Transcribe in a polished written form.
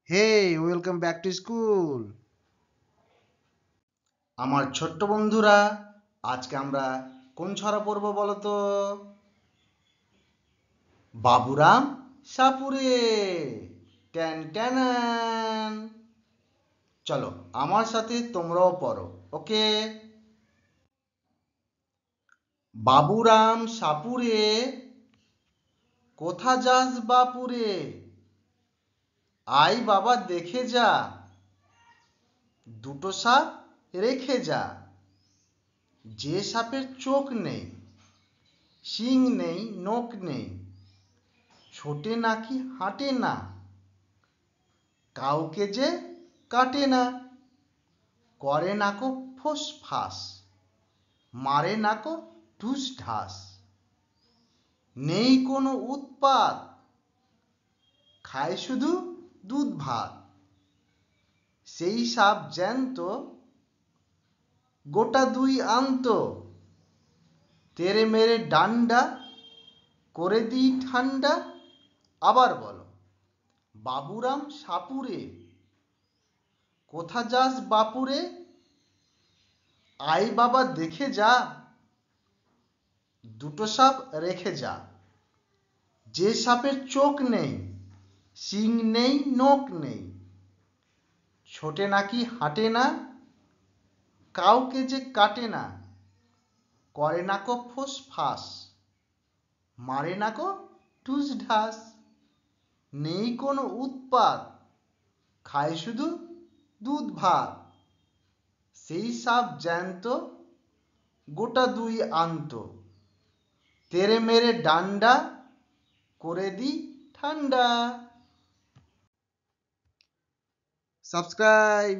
Hey, welcome back to school. আমার ছোট্ট বন্ধুরা, আজকে আমরা কোন ছড়া পড়বো বলো তো? বাবুরাম সাপুরে। ট্যান ট্যান। চলো আমার সাথে তোমরাও পড়ো, ওকে? বাবুরাম সাপুরে, কোথা যাস বাপুরে? আয় বাবা দেখে যা, দুটো সাপ রেখে যা। যে সাপের চোখ নেই, শিং নেই, নখ নেই, ছোটে নাকি হাঁটে না, কাউকে যে কাটে না, করে নাকো ফোঁস ফাঁস, মারে নাকো ঢুস ঢাস, নেই কোনো উৎপাত, খায় শুধু দুধ ভাত। সেই সাপ জ্যান্ত, গোটা দুই আন্ত, তেরে মেরে ডান্ডা, করে দিই ঠান্ডা। আবার বলো, বাবুরাম সাপুরে, কোথা যাস বাপুরে? আয় বাবা দেখে যা, দুটো সাপ রেখে যা। যে সাপের চোখ নেই, শিং নেই, নখ নেই, ছোটে নাকি হাঁটে না, কাউকে যে কাটে না, করে নাকো ফোঁস ফাঁস, মারে নাকো ঠুস ঢাস, নেই কোনো উৎপাত, খায় শুধু দুধ ভাত। সেই সাপ জ্যান্ত, গোটা দুই আন্ত, তেরে মেরে ডান্ডা, করে দি ঠান্ডা। সাবস্ক্রাইব।